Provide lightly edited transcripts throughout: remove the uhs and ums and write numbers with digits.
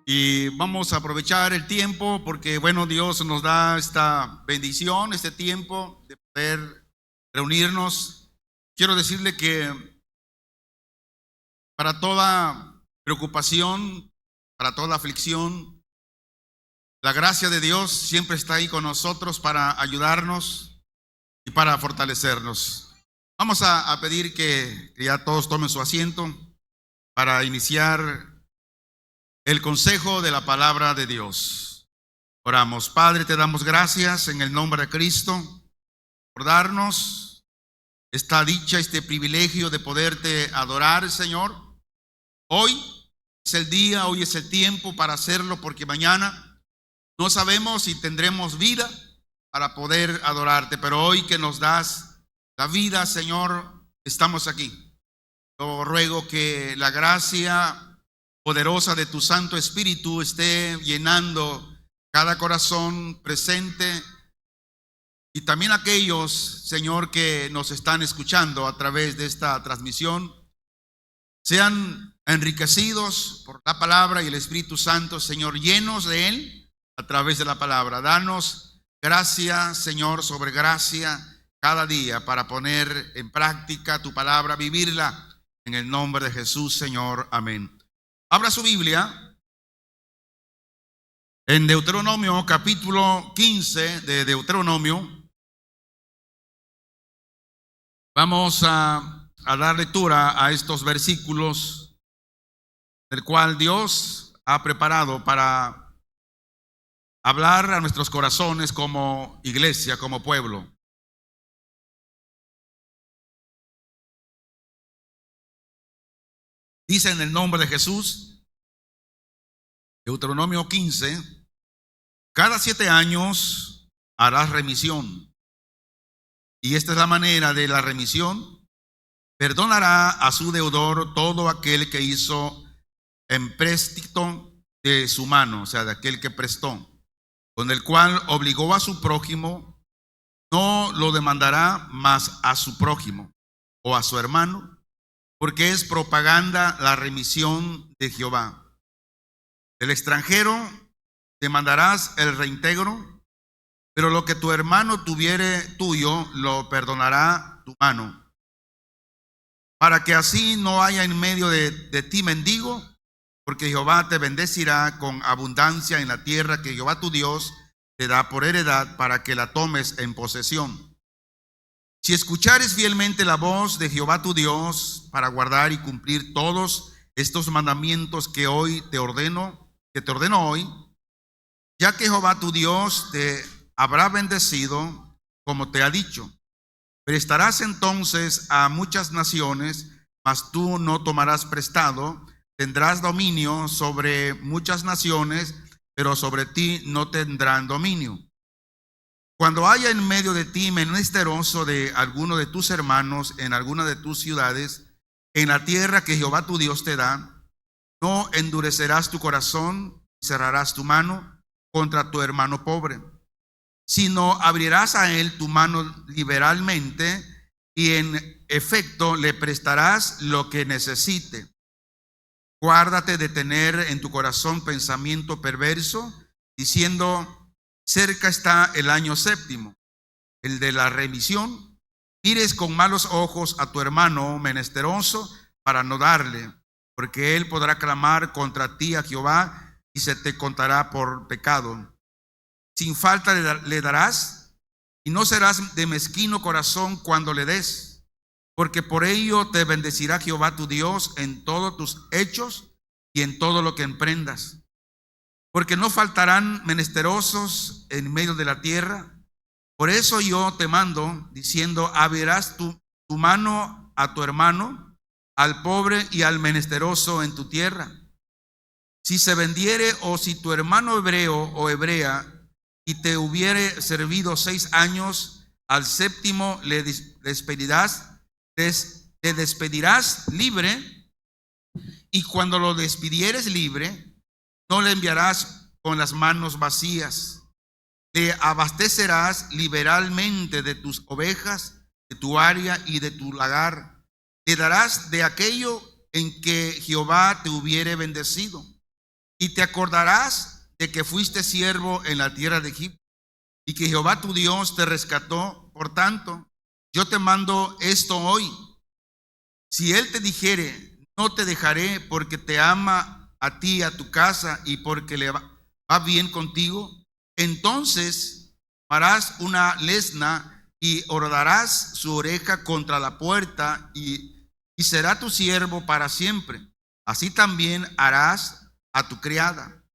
Y vamos a aprovechar el tiempo porque, bueno, Dios nos da esta bendición, este tiempo de poder reunirnos. Quiero decirle que para toda preocupación, para toda aflicción, la gracia de Dios siempre está ahí con nosotros para ayudarnos y para fortalecernos. Vamos a pedir que ya todos tomen su asiento para iniciar el consejo de la palabra de Dios. Oramos. Padre, te damos gracias en el nombre de Cristo por darnos esta dicha, este privilegio de poderte adorar, Señor. Hoy es el día, hoy es el tiempo para hacerlo, porque mañana no sabemos si tendremos vida para poder adorarte, pero hoy que nos das la vida, Señor, estamos aquí. Yo ruego que la gracia poderosa de tu Santo Espíritu esté llenando cada corazón presente y también aquellos, Señor, que nos están escuchando a través de esta transmisión, sean enriquecidos por la palabra y el Espíritu Santo, Señor, llenos de Él a través de la palabra. Danos gracia, Señor, sobre gracia cada día para poner en práctica tu palabra, vivirla en el nombre de Jesús, Señor. Amén. Abra su Biblia en Deuteronomio, capítulo 15 de Deuteronomio. Vamos a dar lectura a estos versículos, del cual Dios ha preparado para hablar a nuestros corazones como iglesia, como pueblo. Dice en el nombre de Jesús, Deuteronomio 15, cada 7 años harás remisión. Y esta es la manera de la remisión. Perdonará a su deudor todo aquel que hizo empréstito de su mano, o sea, de aquel que prestó, con el cual obligó a su prójimo, no lo demandará más a su prójimo o a su hermano, porque es propaganda la remisión de Jehová. Del extranjero demandarás el reintegro, pero lo que tu hermano tuviere tuyo, lo perdonará tu mano. Para que así no haya en medio de ti mendigo, porque Jehová te bendecirá con abundancia en la tierra que Jehová tu Dios te da por heredad, para que la tomes en posesión. Si escuchares fielmente la voz de Jehová tu Dios para guardar y cumplir todos estos mandamientos que te ordeno hoy, ya que Jehová tu Dios te habrá bendecido como te ha dicho, prestarás entonces a muchas naciones, mas tú no tomarás prestado, tendrás dominio sobre muchas naciones, pero sobre ti no tendrán dominio. Cuando haya en medio de ti menesteroso de alguno de tus hermanos en alguna de tus ciudades, en la tierra que Jehová tu Dios te da, no endurecerás tu corazón, cerrarás tu mano contra tu hermano pobre, sino abrirás a él tu mano liberalmente y en efecto le prestarás lo que necesite. Guárdate de tener en tu corazón pensamiento perverso, diciendo: cerca está el año séptimo, el de la remisión. Mires con malos ojos a tu hermano menesteroso para no darle, porque él podrá clamar contra ti a Jehová y se te contará por pecado. Sin falta le darás, y no serás de mezquino corazón cuando le des, porque por ello te bendecirá Jehová tu Dios en todos tus hechos y en todo lo que emprendas. Porque no faltarán menesterosos en medio de la tierra. Por eso yo te mando, diciendo: abrirás tu mano a tu hermano, al pobre y al menesteroso en tu tierra. Si se vendiere o si tu hermano hebreo o hebrea y te hubiere servido 6 años, al séptimo le despedirás libre, y cuando lo despidieres libre, no le enviarás con las manos vacías. Le abastecerás liberalmente de tus ovejas, de tu área y de tu lagar. Le darás de aquello en que Jehová te hubiere bendecido. Y te acordarás de que fuiste siervo en la tierra de Egipto, y que Jehová tu Dios te rescató. Por tanto, yo te mando esto hoy. Si él te dijere, no te dejaré, porque te ama a ti y a tu casa, y porque le va bien contigo, entonces harás una lesna y hordarás su oreja contra la puerta, y será tu siervo para siempre. Así también harás a tu criada.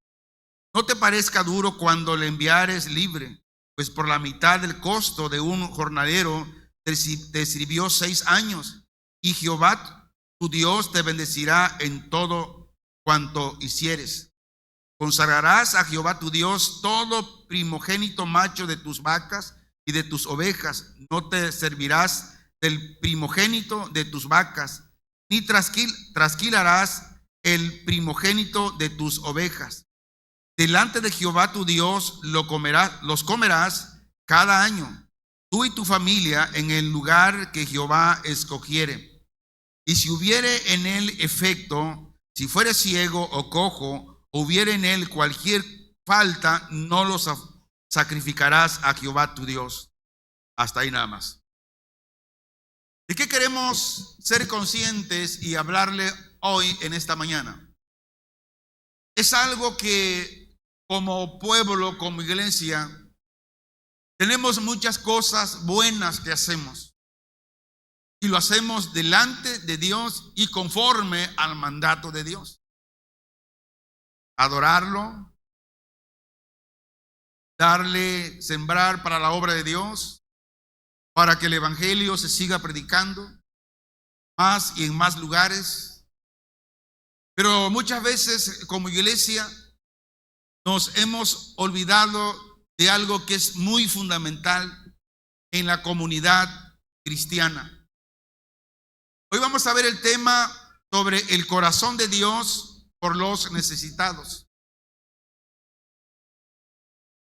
No te parezca duro cuando le enviares libre, pues por la mitad del costo de un jornalero te sirvió 6 años, y Jehová tu Dios te bendecirá en todo cuanto hicieres. Consagrarás a Jehová tu Dios todo primogénito macho de tus vacas y de tus ovejas. No te servirás del primogénito de tus vacas, ni trasquilarás el primogénito de tus ovejas. Delante de Jehová tu Dios los comerás cada año, tú y tu familia, en el lugar que Jehová escogiere. Y si hubiere en él efecto, si fuere ciego o cojo, o hubiere en él cualquier falta, no los sacrificarás a Jehová tu Dios. Hasta ahí nada más. ¿De qué queremos ser conscientes y hablarle hoy en esta mañana? Es algo que como pueblo, como iglesia, tenemos muchas cosas buenas que hacemos. Y lo hacemos delante de Dios y conforme al mandato de Dios. Adorarlo, darle, sembrar para la obra de Dios, para que el evangelio se siga predicando más y en más lugares. Pero muchas veces como iglesia nos hemos olvidado de algo que es muy fundamental en la comunidad cristiana. Hoy vamos a ver el tema sobre el corazón de Dios por los necesitados.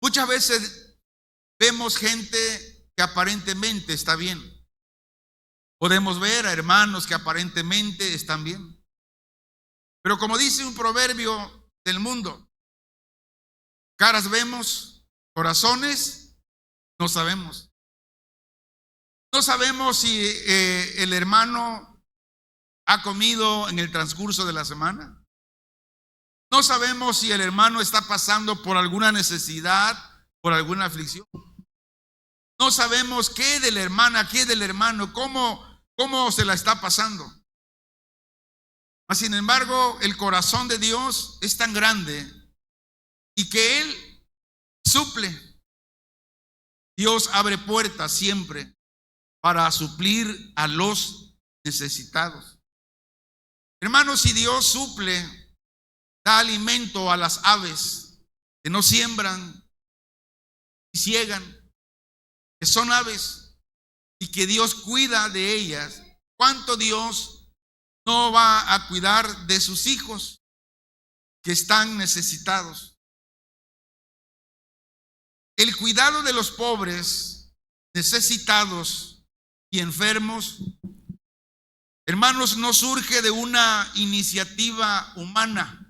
Muchas veces vemos gente que aparentemente está bien. Podemos ver a hermanos que aparentemente están bien. Pero como dice un proverbio del mundo, caras vemos, corazones no sabemos. No sabemos si el hermano ha comido en el transcurso de la semana. No sabemos si el hermano está pasando por alguna necesidad, por alguna aflicción. No sabemos qué de la hermana, qué del hermano, cómo se la está pasando. Mas, sin embargo, el corazón de Dios es tan grande y que Él suple. Dios abre puertas siempre para suplir a los necesitados. Hermanos, si Dios suple, da alimento a las aves que no siembran y ciegan, que son aves y que Dios cuida de ellas, ¿cuánto Dios no va a cuidar de sus hijos que están necesitados? El cuidado de los pobres, necesitados y enfermos, hermanos, no surge de una iniciativa humana,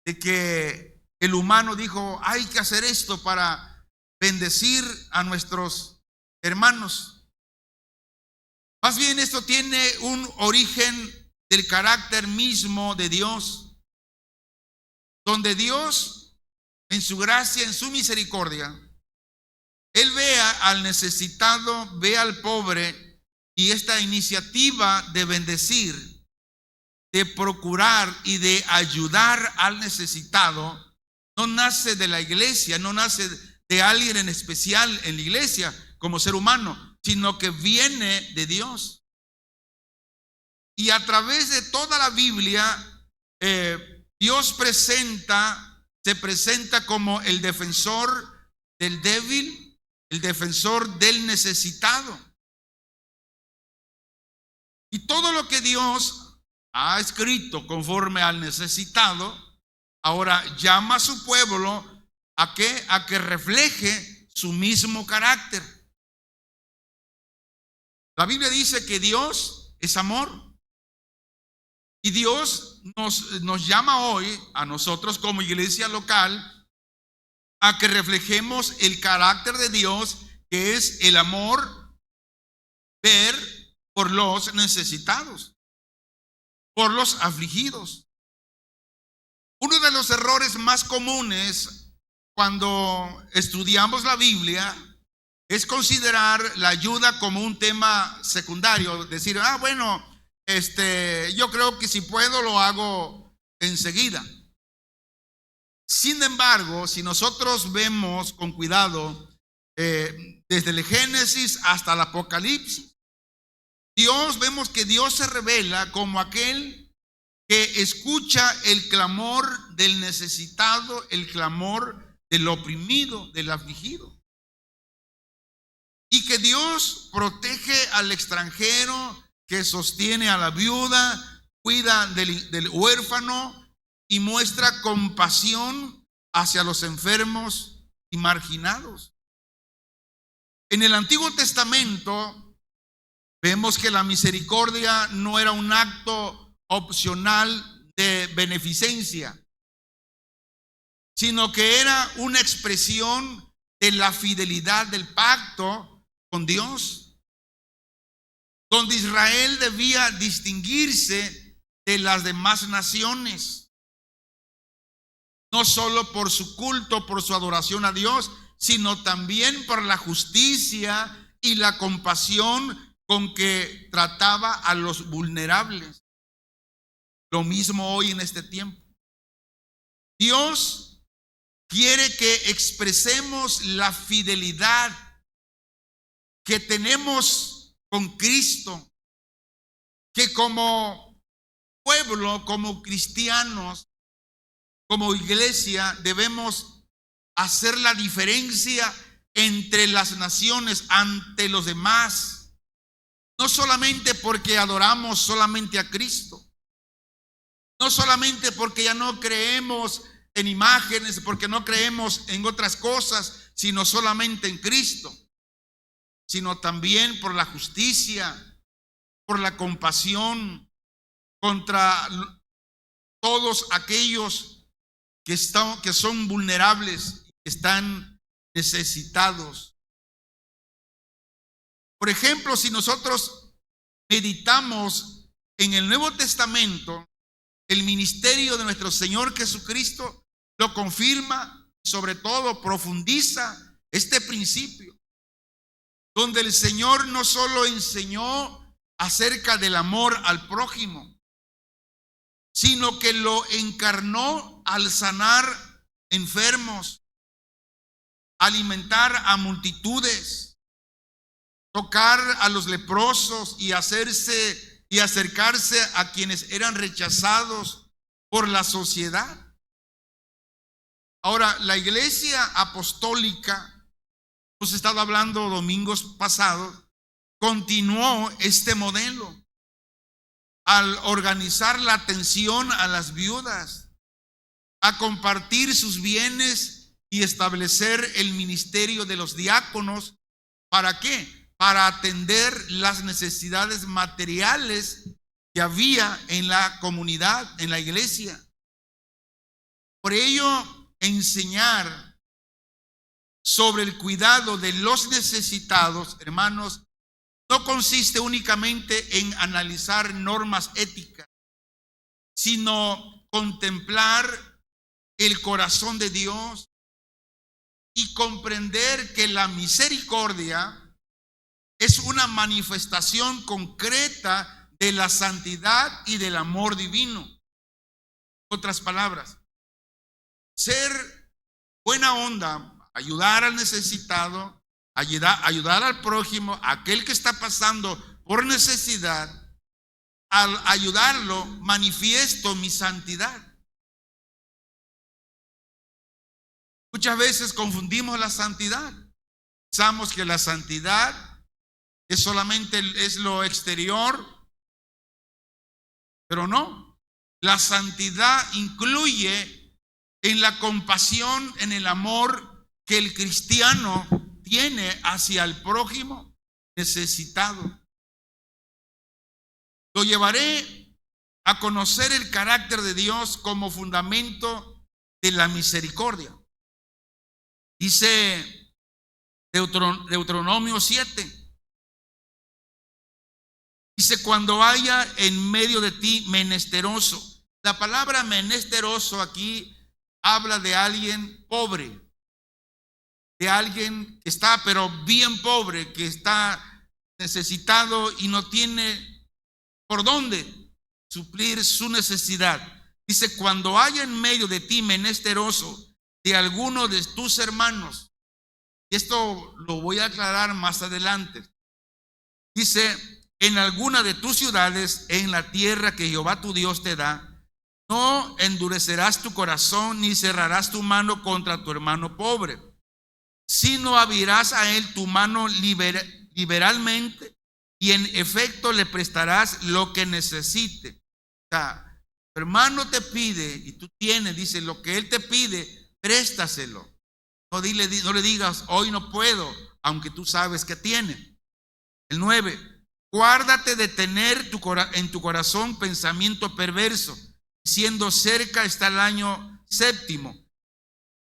de que el humano dijo, hay que hacer esto para bendecir a nuestros hermanos. Más bien esto tiene un origen del carácter mismo de Dios, donde Dios, en su gracia, en su misericordia, Él ve al necesitado, ve al pobre, y esta iniciativa de bendecir, de procurar y de ayudar al necesitado, no nace de la iglesia, no nace de alguien en especial en la iglesia como ser humano, sino que viene de Dios. Y a través de toda la Biblia, Dios se presenta como el defensor del débil, el defensor del necesitado. Y todo lo que Dios ha escrito conforme al necesitado, ahora llama a su pueblo a que refleje su mismo carácter. La Biblia dice que Dios es amor. Y Dios nos llama hoy a nosotros como iglesia local a que reflejemos el carácter de Dios, que es el amor, ver por los necesitados, por los afligidos. Uno de los errores más comunes cuando estudiamos la Biblia es considerar la ayuda como un tema secundario, decir, bueno, yo creo que si puedo lo hago enseguida. Sin embargo, si nosotros vemos con cuidado desde el Génesis hasta el Apocalipsis, vemos que Dios se revela como aquel que escucha el clamor del necesitado, el clamor del oprimido, del afligido. Y que Dios protege al extranjero, que sostiene a la viuda, cuida del huérfano y muestra compasión hacia los enfermos y marginados. En el Antiguo Testamento vemos que la misericordia no era un acto opcional de beneficencia, sino que era una expresión de la fidelidad del pacto con Dios, donde Israel debía distinguirse de las demás naciones, no solo por su culto, por su adoración a Dios, sino también por la justicia y la compasión con que trataba a los vulnerables. Lo mismo hoy en este tiempo. Dios quiere que expresemos la fidelidad que tenemos con Cristo, que como pueblo, como cristianos, como iglesia, debemos hacer la diferencia entre las naciones ante los demás, no solamente porque adoramos solamente a Cristo, no solamente porque ya no creemos en imágenes, porque no creemos en otras cosas, sino solamente en Cristo, sino también por la justicia, por la compasión contra todos aquellos que son vulnerables, que están necesitados. Por ejemplo, si nosotros meditamos en el Nuevo Testamento, el ministerio de nuestro Señor Jesucristo lo confirma, sobre todo profundiza este principio, donde el Señor no solo enseñó acerca del amor al prójimo, sino que lo encarnó al sanar enfermos, alimentar a multitudes, tocar a los leprosos y acercarse a quienes eran rechazados por la sociedad. Ahora, la iglesia apostólica, hemos estado hablando domingos pasados, continuó este modelo al organizar la atención a las viudas, a compartir sus bienes y establecer el ministerio de los diáconos. ¿Para qué? Para atender las necesidades materiales que había en la comunidad, en la iglesia. Por ello, enseñar sobre el cuidado de los necesitados, hermanos, no consiste únicamente en analizar normas éticas, sino contemplar el corazón de Dios y comprender que la misericordia es una manifestación concreta de la santidad y del amor divino. Otras palabras, ser buena onda, ayudar al necesitado, Ayudar al prójimo, aquel que está pasando por necesidad. Al ayudarlo, manifiesto mi santidad. Muchas veces confundimos la santidad. Pensamos que la santidad es solamente lo exterior, pero no. La santidad incluye en la compasión, en el amor que el cristiano tiene hacia el prójimo necesitado. Lo llevaré a conocer el carácter de Dios como fundamento de la misericordia. Dice Deuteronomio 7. Dice, cuando haya en medio de ti menesteroso. La palabra menesteroso aquí habla de alguien pobre, de alguien que está pero bien pobre, que está necesitado y no tiene por dónde suplir su necesidad. Dice, cuando haya en medio de ti menesteroso de alguno de tus hermanos. Y esto lo voy a aclarar más adelante. Dice, en alguna de tus ciudades, en la tierra que Jehová tu Dios te da, no endurecerás tu corazón ni cerrarás tu mano contra tu hermano pobre, sino abrirás a él tu mano liberalmente y en efecto le prestarás lo que necesite. O sea, tu hermano te pide y tú tienes, dice, lo que él te pide, préstaselo. No le digas, hoy no puedo, aunque tú sabes que tiene. El 9. Guárdate de tener en tu corazón pensamiento perverso, siendo cerca está el año séptimo,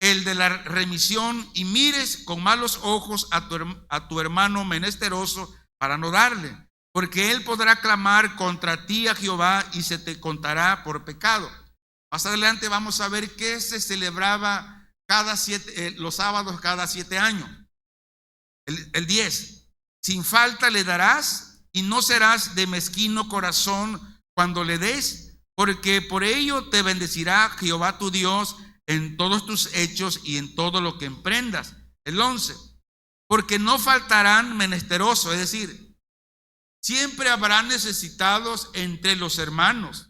el de la remisión, y mires con malos ojos a tu hermano menesteroso para no darle, porque él podrá clamar contra ti a Jehová y se te contará por pecado. Más adelante vamos a ver que se celebraba los sábados cada 7 años. El 10. Sin falta le darás y no serás de mezquino corazón cuando le des, porque por ello te bendecirá Jehová tu Dios en todos tus hechos y en todo lo que emprendas. El 11. Porque no faltarán menesterosos, es decir, siempre habrá necesitados entre los hermanos,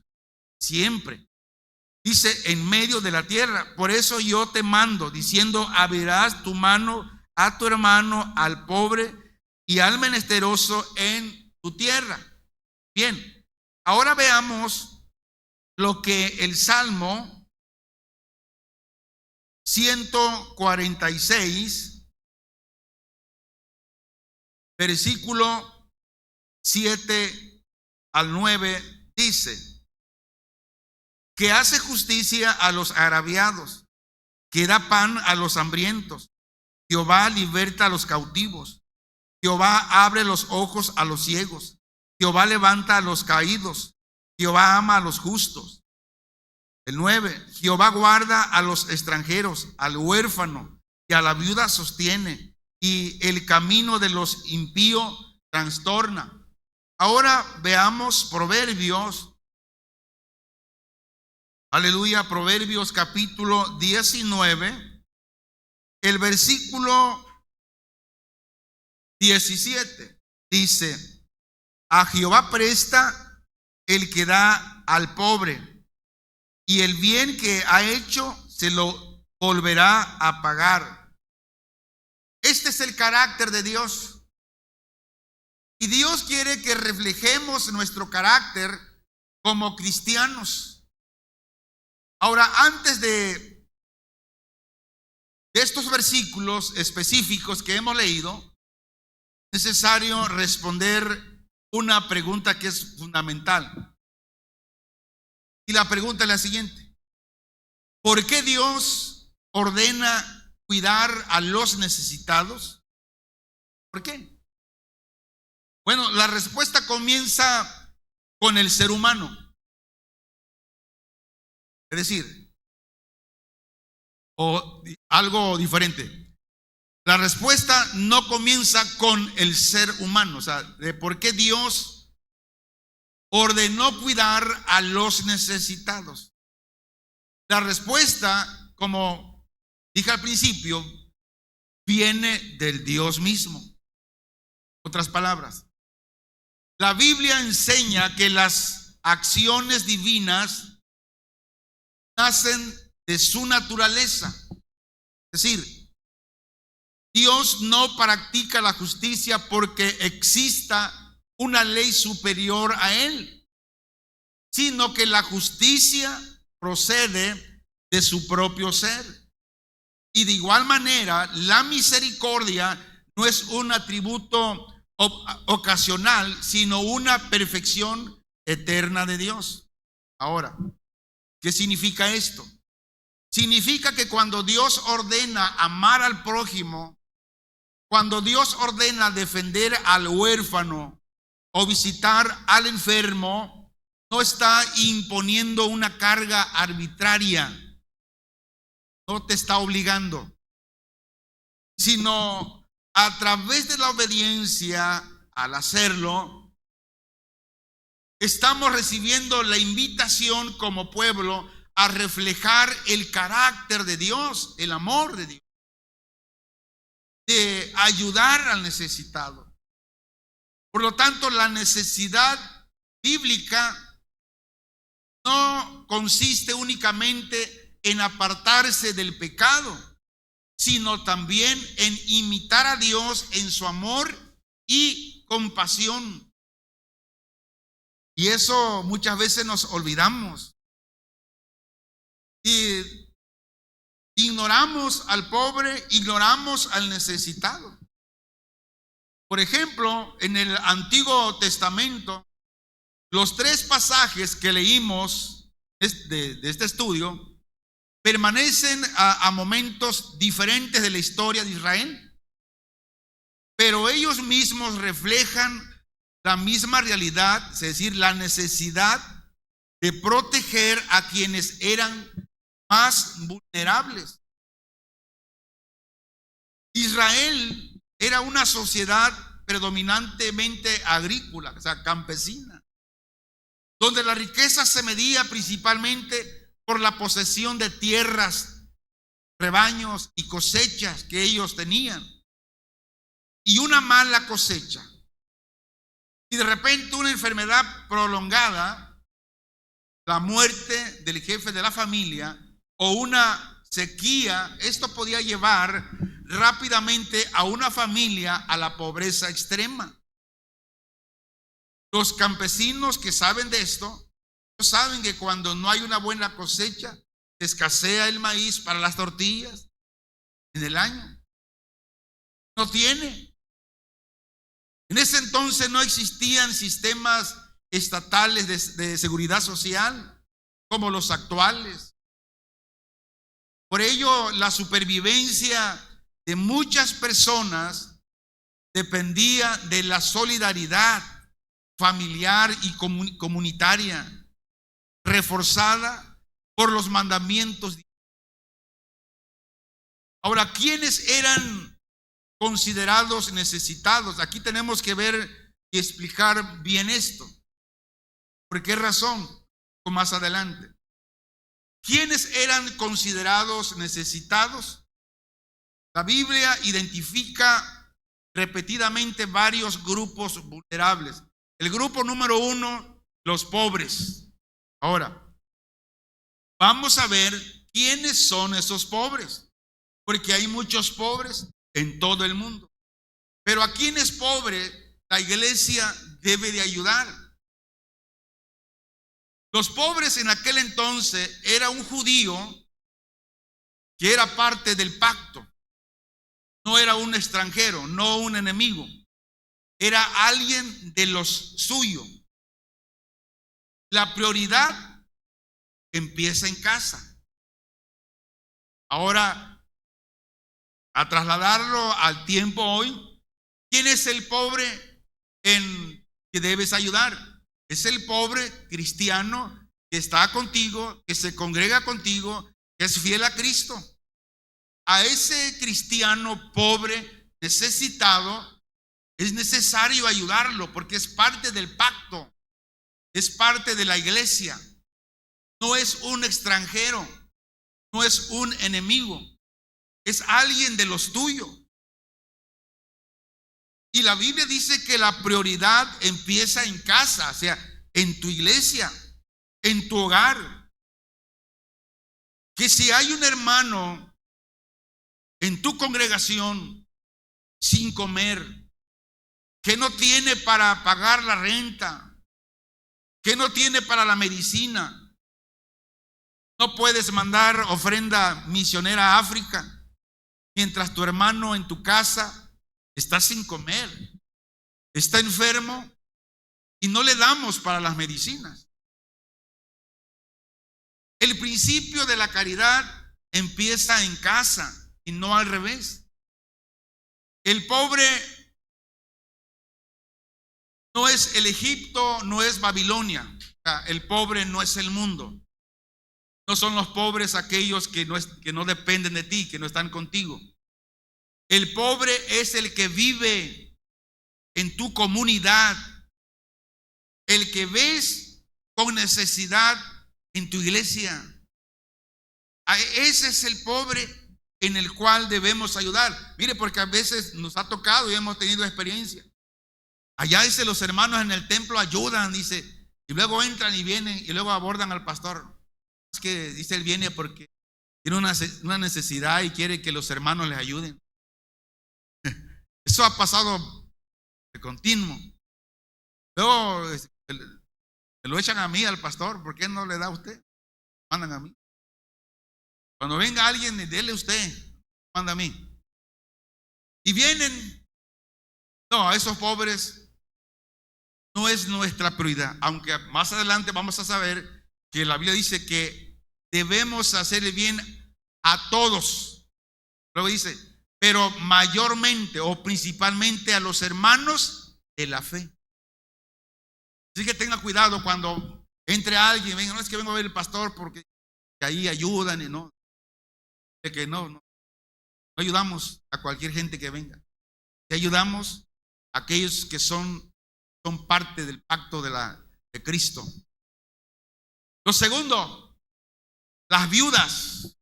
siempre. Dice, en medio de la tierra. Por eso yo te mando, diciendo, abrirás tu mano a tu hermano, al pobre y al menesteroso en tu tierra. Bien, ahora veamos lo que el Salmo 146, versículo 7 al 9 dice, que hace justicia a los agraviados, que da pan a los hambrientos. Jehová liberta a los cautivos. Jehová abre los ojos a los ciegos. Jehová levanta a los caídos. Jehová ama a los justos. El 9. Jehová guarda a los extranjeros, al huérfano y a la viuda sostiene, y el camino de los impíos trastorna. Ahora veamos Proverbios. Aleluya, Proverbios capítulo 19, el versículo 17 dice, a Jehová presta el que da al pobre, y el bien que ha hecho se lo volverá a pagar. Este es el carácter de Dios. Y Dios quiere que reflejemos nuestro carácter como cristianos. Ahora, antes de estos versículos específicos que hemos leído, es necesario responder una pregunta que es fundamental. Y la pregunta es la siguiente: ¿por qué Dios ordena cuidar a los necesitados? ¿Por qué? Bueno, la respuesta comienza con el ser humano. Es decir, o algo diferente. La respuesta no comienza con el ser humano, o sea, de por qué Dios ordenó cuidar a los necesitados. La respuesta, como dije al principio, viene del Dios mismo. Otras palabras, la Biblia enseña que las acciones divinas nacen de su naturaleza. Es decir, Dios no practica la justicia porque exista una ley superior a Él, sino que la justicia procede de su propio ser. Y de igual manera, la misericordia no es un atributo ocasional, sino una perfección eterna de Dios. Ahora, ¿qué significa esto? Significa que cuando Dios ordena amar al prójimo, cuando Dios ordena defender al huérfano o visitar al enfermo, no está imponiendo una carga arbitraria, no te está obligando, sino a través de la obediencia, al hacerlo, estamos recibiendo la invitación como pueblo a reflejar el carácter de Dios, el amor de Dios, de ayudar al necesitado. Por lo tanto, la necesidad bíblica no consiste únicamente en apartarse del pecado, sino también en imitar a Dios en su amor y compasión. Y eso muchas veces nos olvidamos. Y ignoramos al pobre, ignoramos al necesitado. Por ejemplo, en el Antiguo Testamento, los 3 pasajes que leímos de este estudio permanecen a momentos diferentes de la historia de Israel, pero ellos mismos reflejan la misma realidad, es decir, la necesidad de proteger a quienes eran más vulnerables. Israel era una sociedad predominantemente agrícola, o sea, campesina, donde la riqueza se medía principalmente por la posesión de tierras, rebaños y cosechas que ellos tenían. Y una mala cosecha, y de repente una enfermedad prolongada, la muerte del jefe de la familia o una sequía, esto podía llevar rápidamente a una familia a la pobreza extrema. Los campesinos que saben de esto saben que cuando no hay una buena cosecha, escasea el maíz para las tortillas en el año. No tiene. En ese entonces no existían sistemas estatales de seguridad social como los actuales. Por ello, la supervivencia de muchas personas dependía de la solidaridad familiar y comunitaria, reforzada por los mandamientos. Ahora, ¿quiénes eran considerados necesitados? Aquí tenemos que ver y explicar bien esto. ¿Por qué razón? O más adelante. ¿Quiénes eran considerados necesitados? La Biblia identifica repetidamente varios grupos vulnerables. El grupo número 1, los pobres. Ahora, vamos a ver quiénes son esos pobres, porque hay muchos pobres en todo el mundo. Pero a quien es pobre, la iglesia debe de ayudar. Los pobres en aquel entonces era un judío que era parte del pacto. No era un extranjero, no un enemigo. Era alguien de los suyos. La prioridad empieza en casa. Ahora, a trasladarlo al tiempo hoy, ¿quién es el pobre en que debes ayudar? Es el pobre cristiano que está contigo, que se congrega contigo, que es fiel a Cristo. A ese cristiano pobre, necesitado, es necesario ayudarlo porque es parte del pacto, es parte de la iglesia. No es un extranjero, no es un enemigo, es alguien de los tuyos. Y la Biblia dice que la prioridad empieza en casa, o sea, en tu iglesia, en tu hogar. Que si hay un hermano en tu congregación sin comer, que no tiene para pagar la renta, que no tiene para la medicina, no puedes mandar ofrenda misionera a África, mientras tu hermano en tu casa está sin comer, está enfermo y no le damos para las medicinas. El principio de la caridad empieza en casa y no al revés. El pobre no es el Egipto, no es Babilonia. El pobre no es el mundo. No son los pobres aquellos que no dependen de ti, que no están contigo. El pobre es el que vive en tu comunidad, el que ves con necesidad en tu iglesia. Ese es el pobre en el cual debemos ayudar. Mire, porque a veces nos ha tocado y hemos tenido experiencia. Allá dice, los hermanos en el templo ayudan, dice, y luego entran y vienen y luego abordan al pastor. Es que dice, él viene porque tiene una necesidad y quiere que los hermanos les ayuden. Eso ha pasado de continuo. Luego me lo echan a mí, al pastor. ¿Por qué no le da a usted? Mandan a mí. Cuando venga alguien, déle a usted, manda a mí. Y vienen. No, a esos pobres no es nuestra prioridad. Aunque más adelante vamos a saber que la Biblia dice que debemos hacer el bien a todos. Luego dice, pero mayormente o principalmente a los hermanos de la fe. Así que tenga cuidado cuando entre alguien, venga, no es que vengo a ver el pastor porque ahí ayudan y no. De que no ayudamos a cualquier gente que venga. Que ayudamos a aquellos que son parte del pacto de Cristo. Lo segundo, las viudas.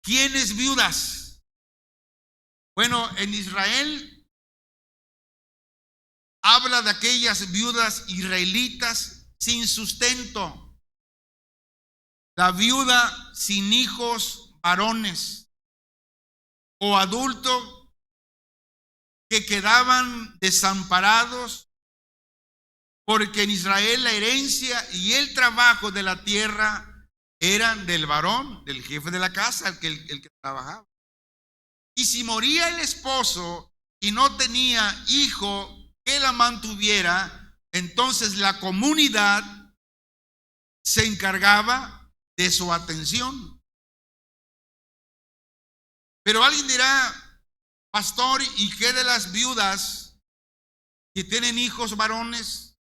¿Quiénes viudas? Bueno, en Israel habla de aquellas viudas israelitas sin sustento. La viuda sin hijos varones o adultos que quedaban desamparados, porque en Israel la herencia y el trabajo de la tierra eran del varón, del jefe de la casa, el que trabajaba. Y si moría el esposo y no tenía hijo que la mantuviera, entonces la comunidad se encargaba de su atención. Pero alguien dirá, pastor, ¿y qué de las viudas que tienen hijos varones?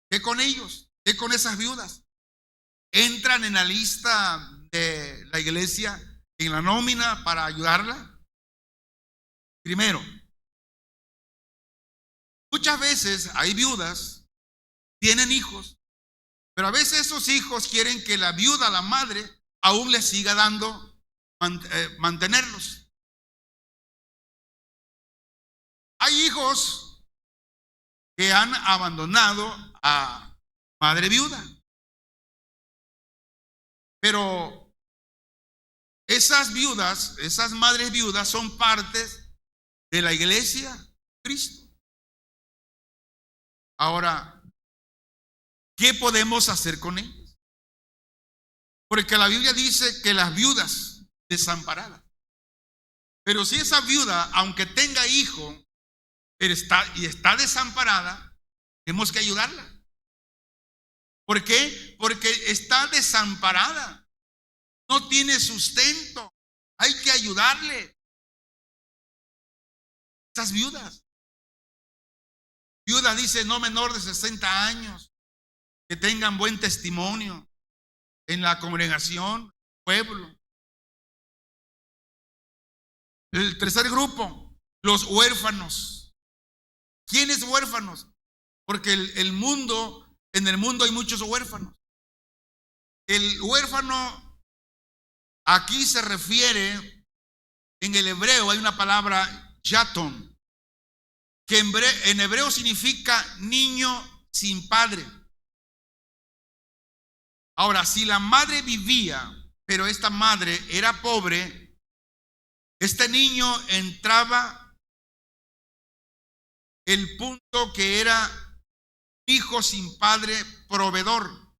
¿Qué con ellos? ¿Qué con esas viudas? ¿Entran en la lista de la iglesia, en la nómina para ayudarla? Primero, muchas veces hay viudas, tienen hijos, pero a veces esos hijos quieren que la viuda, la madre, aún les siga dando mantenerlos. Hay hijos que han abandonado a madre viuda, pero esas viudas, esas madres viudas son partes de la iglesia de Cristo. Ahora, ¿qué podemos hacer con ellas? Porque la Biblia dice que las viudas desamparadas. Pero si esa viuda, aunque tenga hijo, está desamparada, tenemos que ayudarla. ¿Por qué? Porque está desamparada. No tiene sustento. Hay que ayudarle. Esas viudas. Viuda dice no menor de 60 años, que tengan buen testimonio en la congregación, pueblo. El tercer grupo, los huérfanos. ¿Quiénes huérfanos? Porque en el mundo hay muchos huérfanos. El huérfano aquí se refiere, en el hebreo hay una palabra yatom, que en hebreo significa niño sin padre. Ahora, si la madre vivía, pero esta madre era pobre, este niño entraba el punto que era hijo sin padre proveedor,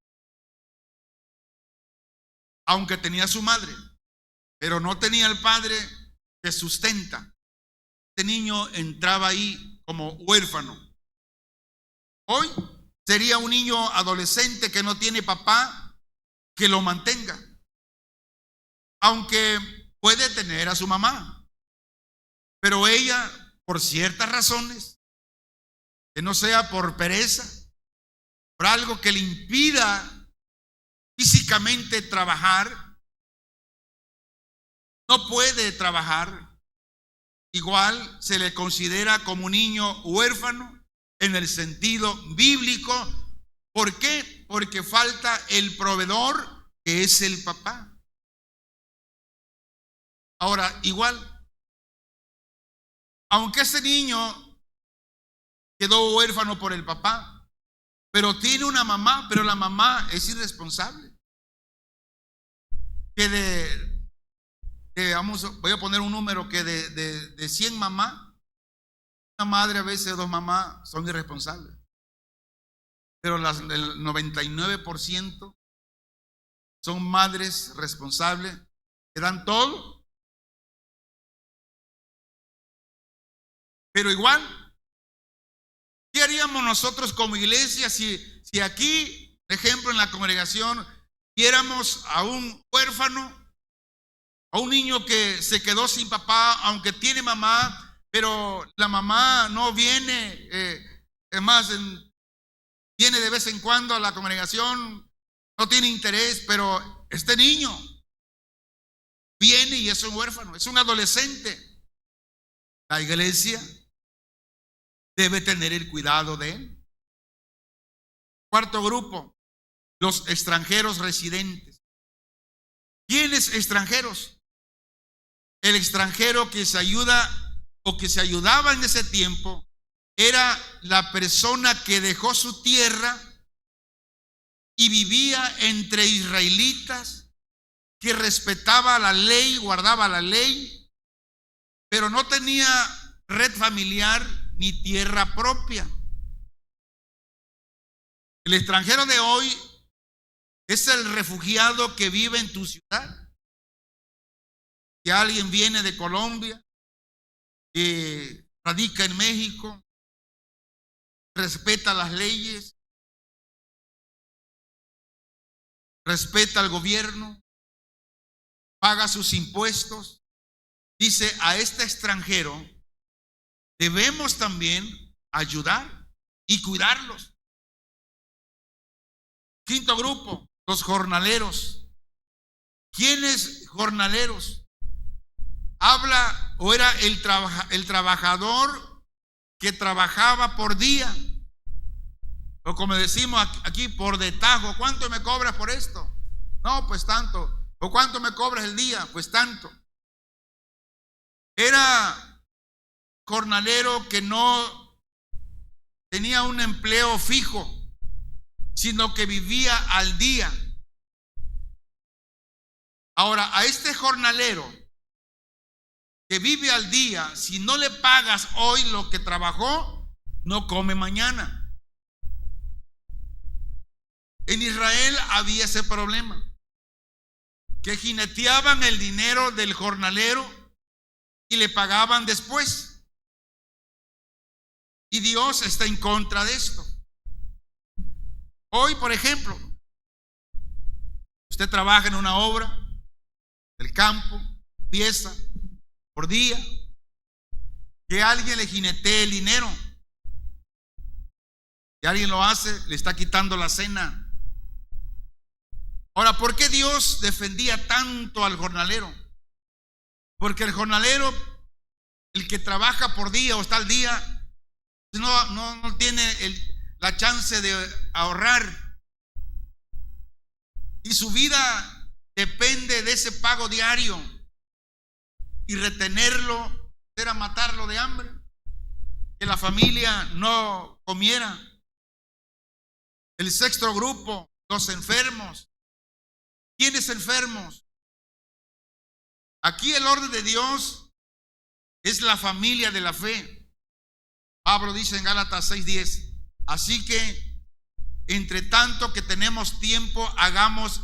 aunque tenía su madre, pero no tenía el padre que sustenta. Este niño entraba ahí como huérfano. Hoy sería un niño adolescente que no tiene papá que lo mantenga, aunque puede tener a su mamá, pero ella, por ciertas razones, que no sea por pereza, por algo que le impida físicamente trabajar, no puede trabajar, igual se le considera como un niño huérfano en el sentido bíblico. ¿Por qué? Porque falta el proveedor, que es el papá. Ahora, igual, aunque ese niño quedó huérfano por el papá, pero tiene una mamá, pero la mamá es irresponsable. Que voy a poner un número, que de 100 mamás, una madre, a veces 2 mamás son irresponsables, pero el 99% son madres responsables, que dan todo. Pero igual, ¿qué haríamos nosotros como iglesia si aquí, por ejemplo, en la congregación, viéramos a un huérfano, a un niño que se quedó sin papá, aunque tiene mamá, pero la mamá no viene, es más, viene de vez en cuando a la congregación, no tiene interés, pero este niño viene y es un huérfano, es un adolescente? La iglesia debe tener el cuidado de él. Cuarto grupo, los extranjeros residentes. ¿Quiénes extranjeros? El extranjero que se ayuda o que se ayudaba en ese tiempo era la persona que dejó su tierra y vivía entre israelitas, que respetaba la ley, guardaba la ley, pero no tenía red familiar ni tierra propia. El extranjero de hoy es el refugiado que vive en tu ciudad. Que alguien viene de Colombia, que radica en México, respeta las leyes, respeta al gobierno, paga sus impuestos. Dice, a este extranjero debemos también ayudar y cuidarlos. Quinto grupo, los jornaleros. ¿Quiénes jornaleros? Habla o era el trabajador que trabajaba por día, o como decimos aquí, por de tajo. ¿Cuánto me cobras por esto? No, pues tanto. ¿O cuánto me cobras el día? Pues tanto. Era jornalero que no tenía un empleo fijo, sino que vivía al día. Ahora, a este jornalero que vive al día, si no le pagas hoy lo que trabajó, no come mañana. En Israel había ese problema, que jineteaban el dinero del jornalero y le pagaban después. Y Dios está en contra de esto. Hoy, por ejemplo, usted trabaja en una obra del campo, empieza por día, que alguien le jinetee el dinero, que alguien lo hace, le está quitando la cena. Ahora, ¿por qué Dios defendía tanto al jornalero? Porque el jornalero, el que trabaja por día o está al día, no tiene la chance de ahorrar, y su vida depende de ese pago diario, y retenerlo era matarlo de hambre. que la familia no comiera. El sexto grupo, los enfermos. ¿Quiénes enfermos? Aquí el orden de Dios es la familia de la fe. Pablo dice en Gálatas 6:10, así que entre tanto que tenemos tiempo, hagamos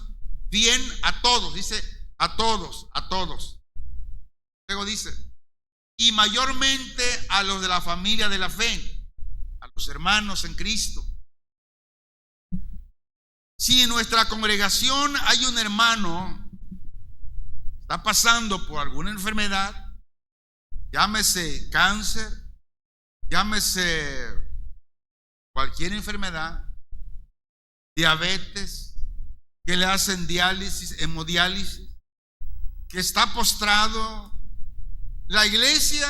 bien a todos. Dice a todos, a todos. Luego dice, y mayormente a los de la familia de la fe, a los hermanos en Cristo. Si en nuestra congregación hay un hermano que está pasando por alguna enfermedad, llámese cáncer, llámese cualquier enfermedad, diabetes, que le hacen diálisis, hemodiálisis, que está postrado, la iglesia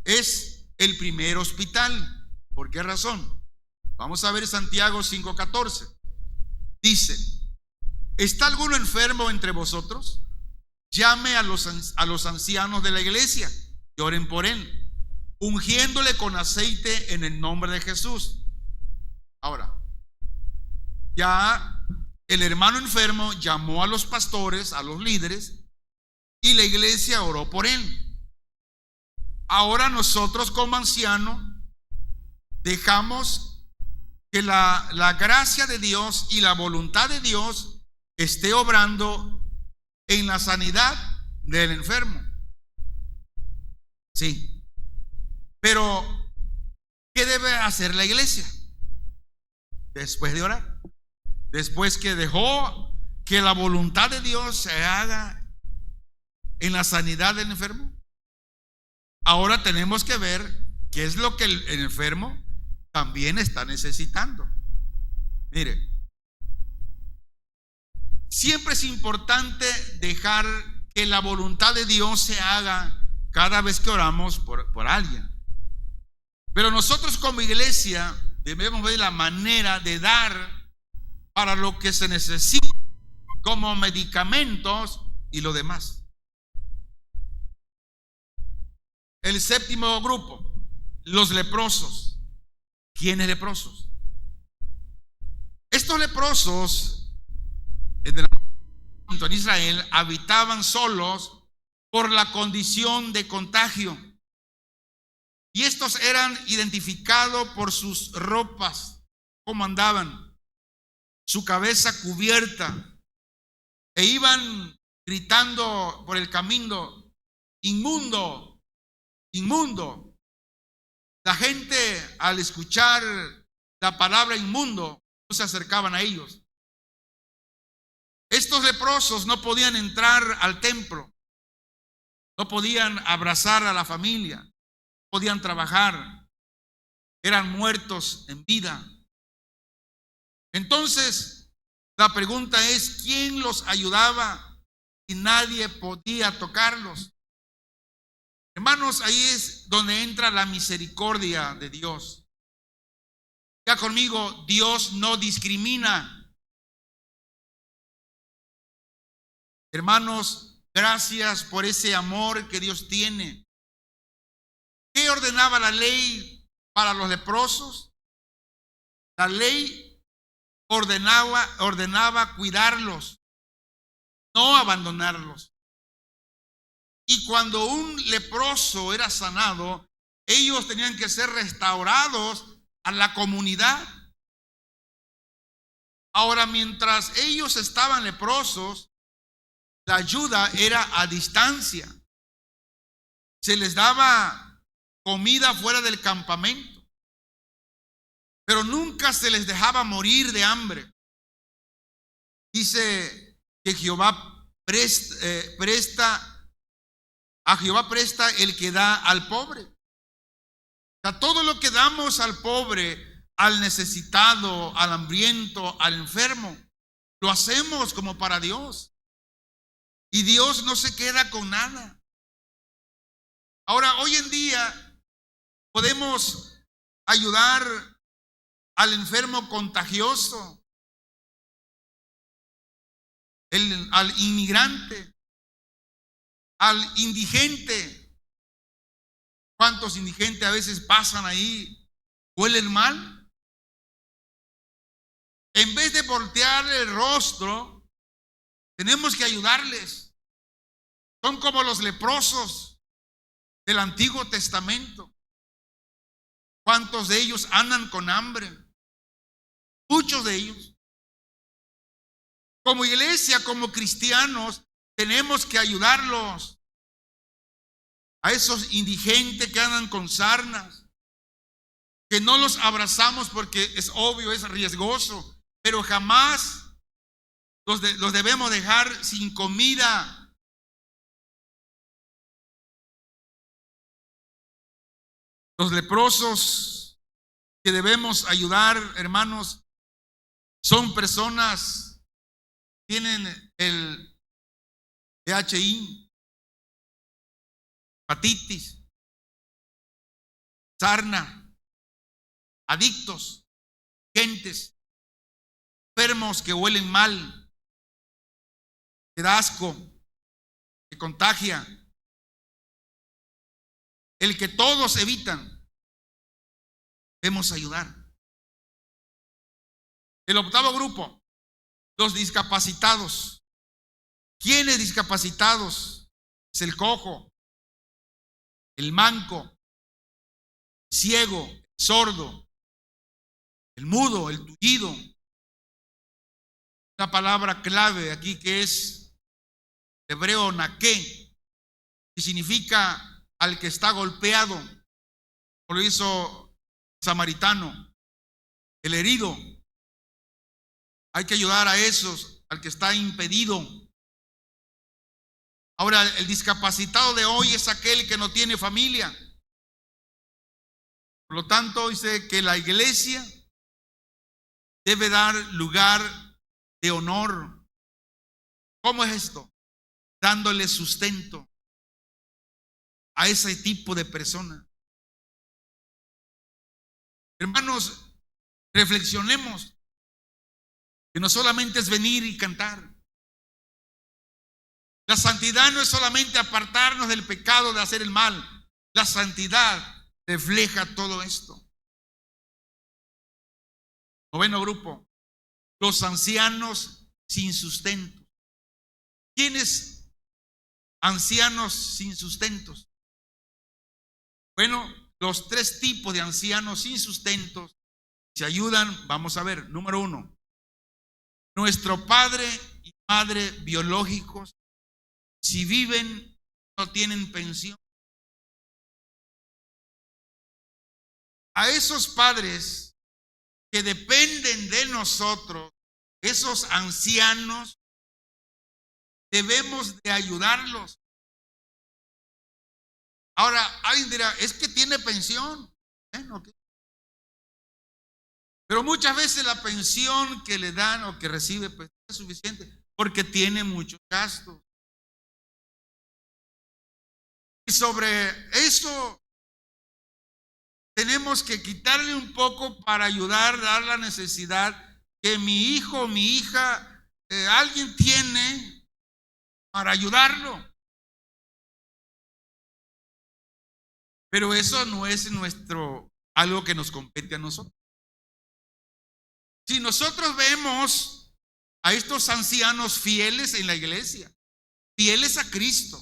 es el primer hospital. ¿Por qué razón? Vamos a ver Santiago 5:14. Dice, ¿está alguno enfermo entre vosotros? Llame a los ancianos de la iglesia y oren por él, ungiéndole con aceite en el nombre de Jesús. Ahora, ya el hermano enfermo llamó a los pastores, a los líderes, y la iglesia oró por él. Ahora nosotros como ancianos dejamos que la gracia de Dios y la voluntad de Dios esté obrando en la sanidad del enfermo. Sí. Pero, ¿qué debe hacer la iglesia? Después de orar, después que dejó que la voluntad de Dios se haga en la sanidad del enfermo, ahora tenemos que ver qué es lo que el enfermo también está necesitando. Mire, siempre es importante dejar que la voluntad de Dios se haga cada vez que oramos por alguien. Pero nosotros como iglesia debemos ver la manera de dar para lo que se necesita, como medicamentos y lo demás. El séptimo grupo, los leprosos. ¿Quiénes leprosos? Estos leprosos en Israel habitaban solos por la condición de contagio. Y estos eran identificados por sus ropas, cómo andaban, su cabeza cubierta, e iban gritando por el camino, inmundo, inmundo. La gente, al escuchar la palabra inmundo, no se acercaban a ellos. Estos leprosos no podían entrar al templo, no podían abrazar a la familia, podían trabajar, eran muertos en vida. Entonces, la pregunta es, ¿quién los ayudaba y nadie podía tocarlos? Hermanos, ahí es donde entra la misericordia de Dios. Ya conmigo, Dios no discrimina. Hermanos, gracias por ese amor que Dios tiene. ¿Qué ordenaba la ley para los leprosos? La ley ordenaba cuidarlos, no abandonarlos. Y cuando un leproso era sanado, ellos tenían que ser restaurados a la comunidad. Ahora, mientras ellos estaban leprosos, la ayuda era a distancia. Se les daba comida fuera del campamento, pero nunca se les dejaba morir de hambre. Dice que Jehová presta el que da al pobre. O sea, todo lo que damos al pobre, al necesitado, al hambriento, al enfermo, lo hacemos como para Dios. Y Dios no se queda con nada. Ahora, hoy en día podemos ayudar al enfermo contagioso, al inmigrante, al indigente, ¿Cuántos indigentes a veces pasan ahí, huelen mal? En vez de voltear el rostro, tenemos que ayudarles. Son como los leprosos del Antiguo Testamento. ¿Cuántos de ellos andan con hambre? Muchos de ellos. Como iglesia, como cristianos, tenemos que ayudarlos. A esos indigentes que andan con sarnas, que no los abrazamos porque es obvio, es riesgoso, pero jamás los debemos dejar sin comida. Los leprosos que debemos ayudar, hermanos, son personas que tienen el VIH, hepatitis, sarna, adictos, gentes, enfermos que huelen mal, que da asco, que contagia, el que todos evitan. Debemos ayudar. El octavo grupo, los discapacitados. ¿Quiénes discapacitados? Es el cojo, el manco, el ciego, el sordo, el mudo, el tullido. Una palabra clave aquí que es hebreo naqué, que significa al que está golpeado, como lo hizo el samaritano, el herido. Hay que ayudar a esos, al que está impedido. Ahora, el discapacitado de hoy es aquel que no tiene familia. Por lo tanto, dice que la iglesia debe dar lugar de honor. ¿Cómo es esto? Dándole sustento a ese tipo de persona. Hermanos, reflexionemos que no solamente es venir y cantar. La santidad no es solamente apartarnos del pecado de hacer el mal. La santidad refleja todo esto. Noveno grupo, los ancianos sin sustento. ¿Quiénes ancianos sin sustentos? Bueno, los tres tipos de ancianos sin sustentos se ayudan. Vamos a ver, número uno, nuestro padre y madre biológicos, si viven, no tienen pensión. A esos padres que dependen de nosotros, esos ancianos, debemos de ayudarlos. Ahora, alguien dirá, es que tiene pensión. Okay. Pero muchas veces la pensión que le dan o que recibe pues, es suficiente porque tiene muchos gastos. Y sobre eso tenemos que quitarle un poco para ayudar, dar la necesidad que mi hijo o mi hija, alguien tiene para ayudarlo. Pero eso no es algo que nos compete a nosotros. Si nosotros vemos a estos ancianos fieles en la iglesia, fieles a Cristo,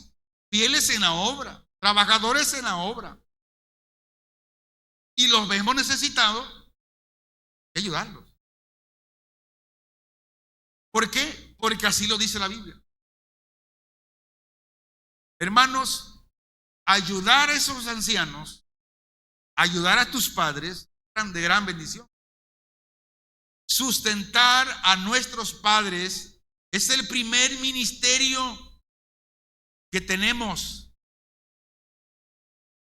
fieles en la obra, trabajadores en la obra, y los vemos necesitados, hay que ayudarlos. ¿Por qué? Porque así lo dice la Biblia. Hermanos, ayudar a esos ancianos, ayudar a tus padres, es de gran bendición. Sustentar a nuestros padres es el primer ministerio que tenemos.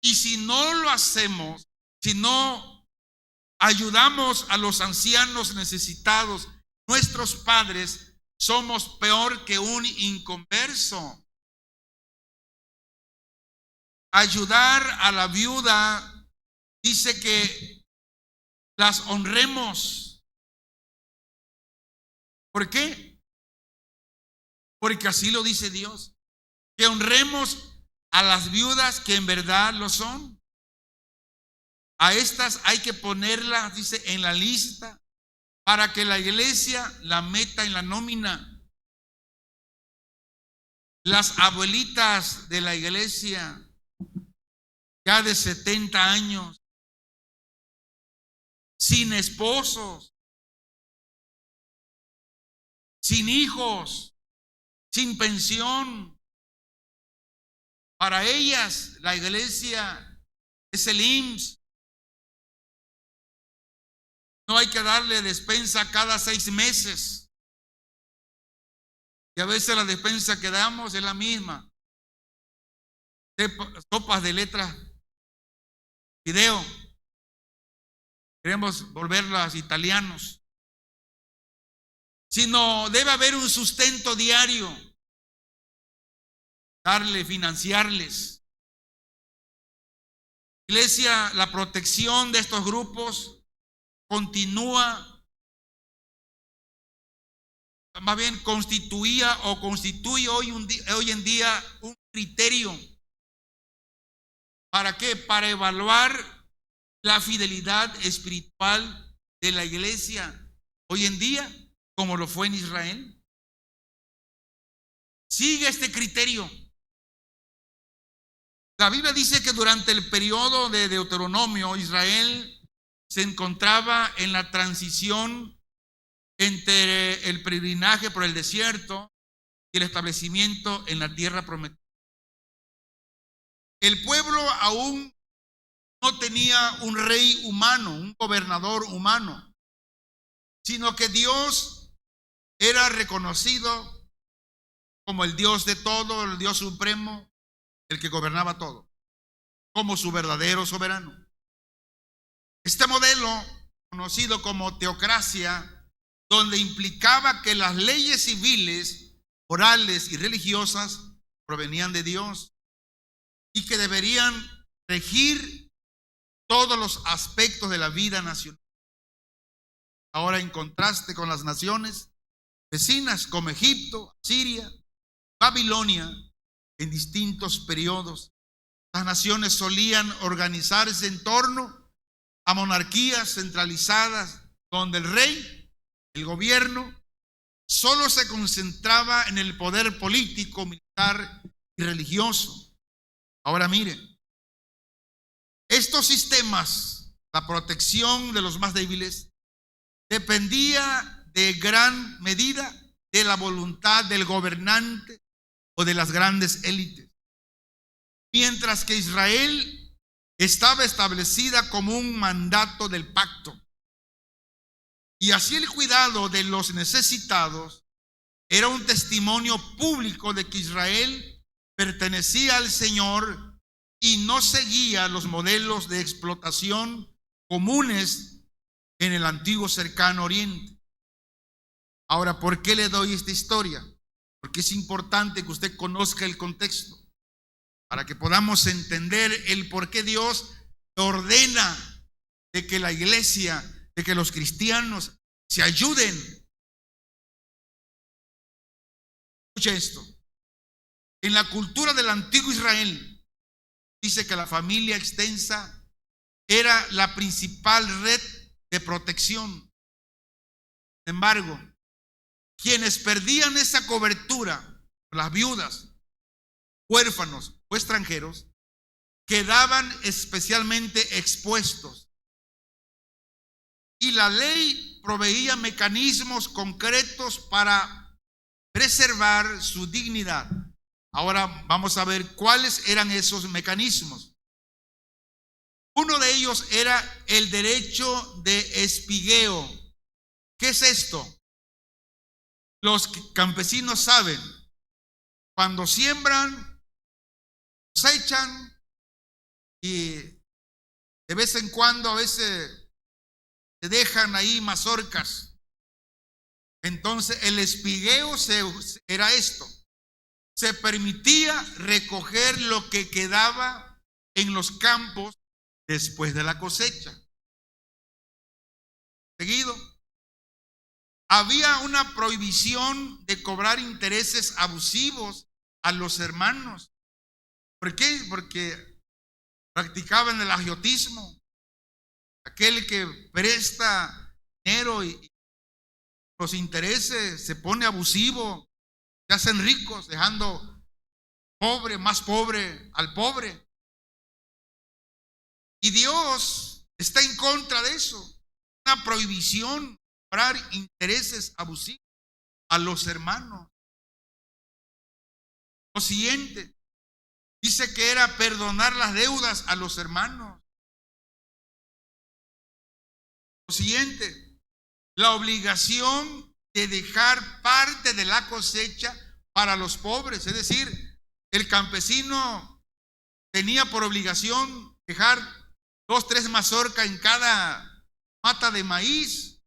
Y si no lo hacemos, si no ayudamos a los ancianos necesitados, nuestros padres, somos peor que un inconverso. Ayudar a la viuda dice que las honremos. ¿Por qué? Porque así lo dice Dios, que honremos a las viudas que en verdad lo son. A estas hay que ponerlas, dice, en la lista para que la iglesia la meta en la nómina. Las abuelitas de la iglesia, ya de 70 años, sin esposos, sin hijos, sin pensión. Para ellas la iglesia es el IMSS. No hay que darle despensa cada 6 meses. Y a veces la despensa que damos es la misma. Sopas de letras, video. Queremos volverlas italianos. Sino debe haber un sustento diario. Darle, financiarles. Iglesia, la protección de estos grupos continúa, más bien constituía o constituye hoy en día un criterio. ¿Para qué? Para evaluar la fidelidad espiritual de la iglesia hoy en día, como lo fue en Israel. Sigue este criterio. La Biblia dice que durante el periodo de Deuteronomio, Israel se encontraba en la transición entre el peregrinaje por el desierto y el establecimiento en la tierra prometida. El pueblo aún no tenía un rey humano, un gobernador humano, sino que Dios era reconocido como el Dios de todo, el Dios supremo, el que gobernaba todo, como su verdadero soberano. Este modelo, conocido como teocracia, donde implicaba que las leyes civiles, morales y religiosas provenían de Dios y que deberían regir todos los aspectos de la vida nacional. Ahora, en contraste con las naciones vecinas como Egipto, Siria, Babilonia, en distintos periodos, las naciones solían organizarse en torno a monarquías centralizadas donde el rey, el gobierno, solo se concentraba en el poder político, militar y religioso. Ahora miren, estos sistemas, la protección de los más débiles, dependía de gran medida de la voluntad del gobernante o de las grandes élites. Mientras que Israel estaba establecida como un mandato del pacto. Y así el cuidado de los necesitados era un testimonio público de que Israel pertenecía al Señor y no seguía los modelos de explotación comunes en el antiguo cercano oriente. Ahora, ¿por qué le doy esta historia? Porque es importante que usted conozca el contexto para que podamos entender el por qué Dios ordena de que la iglesia, de que los cristianos se ayuden. Escuche esto. En la cultura del antiguo Israel, dice que la familia extensa era la principal red de protección. Sin embargo, quienes perdían esa cobertura, las viudas, huérfanos o extranjeros, quedaban especialmente expuestos. Y la ley proveía mecanismos concretos para preservar su dignidad. Ahora vamos a ver cuáles eran esos mecanismos. Uno de ellos era el derecho de espigueo. ¿Qué es esto? Los campesinos saben, cuando siembran, cosechan y de vez en cuando a veces se dejan ahí mazorcas. Entonces el espigueo era esto. Se permitía recoger lo que quedaba en los campos después de la cosecha. Seguido, había una prohibición de cobrar intereses abusivos a los hermanos. ¿Por qué? Porque practicaban el agiotismo. aquel que presta dinero y los intereses se pone abusivo, se hacen ricos, dejando pobre, más pobre al pobre. Y Dios está en contra de eso. Una prohibición para intereses abusivos a los hermanos. Lo siguiente, dice que era perdonar las deudas a los hermanos. Lo siguiente, la obligación de dejar parte de la cosecha para los pobres. Es decir, el campesino tenía por obligación dejar 2, 3 mazorcas en cada mata de maíz,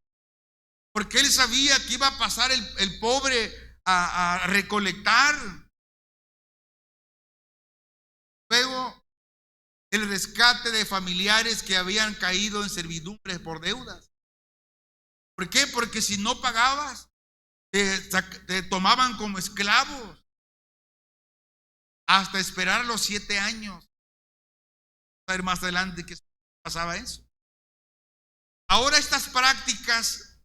porque él sabía que iba a pasar el pobre a recolectar. Luego, el rescate de familiares que habían caído en servidumbre por deudas. ¿Por qué? Porque si no pagabas, te tomaban como esclavos hasta esperar los 7 años. A ver más adelante que pasaba eso. Ahora estas prácticas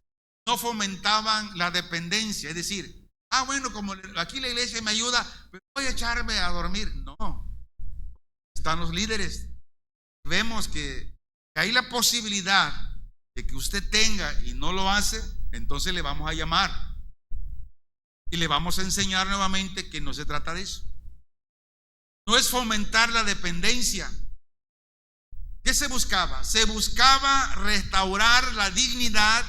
no fomentaban la dependencia, es decir, bueno, como aquí la iglesia me ayuda, pues voy a echarme a dormir. No, están los líderes. Vemos que hay la posibilidad de que usted tenga y no lo hace, entonces le vamos a llamar y le vamos a enseñar nuevamente que no se trata de eso. No es fomentar la dependencia. ¿Qué se buscaba? Se buscaba restaurar la dignidad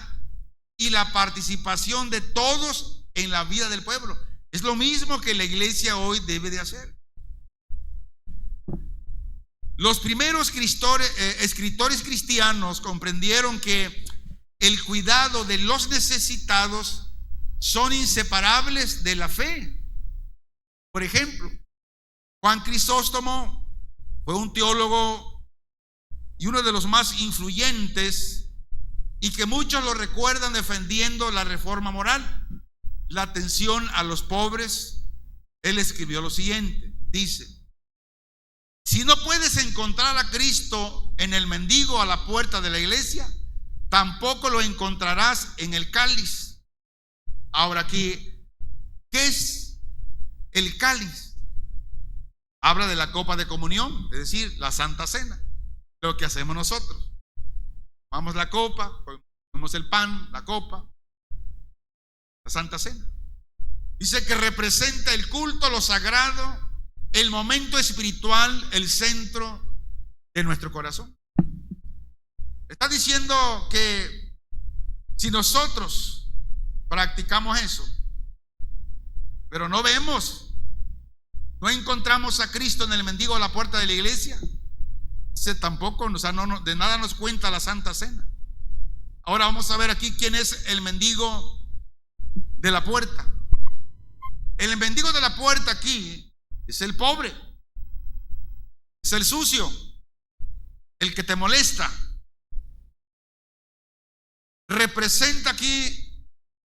y la participación de todos en la vida del pueblo. Es lo mismo que la iglesia hoy debe de hacer. Los primeros escritores cristianos comprendieron que el cuidado de los necesitados son inseparables de la fe. Por ejemplo, Juan Crisóstomo fue un teólogo y uno de los más influyentes, y que muchos lo recuerdan defendiendo la reforma moral, la atención a los pobres. Él escribió lo siguiente, dice: si no puedes encontrar a Cristo en el mendigo a la puerta de la iglesia, tampoco lo encontrarás en el cáliz. Ahora aquí, ¿qué es el cáliz? Habla de la copa de comunión, es decir, la Santa Cena. Lo que hacemos nosotros. Tomamos la copa, comemos el pan, la copa, la Santa Cena. Dice que representa el culto, lo sagrado, el momento espiritual, el centro de nuestro corazón. Está diciendo que si nosotros practicamos eso, pero no vemos, no encontramos a Cristo en el mendigo a la puerta de la iglesia, tampoco, o sea, de nada nos cuenta la Santa Cena. Ahora vamos a ver aquí quién es el mendigo de la puerta. El mendigo de la puerta aquí es el pobre, es el sucio, el que te molesta. Representa aquí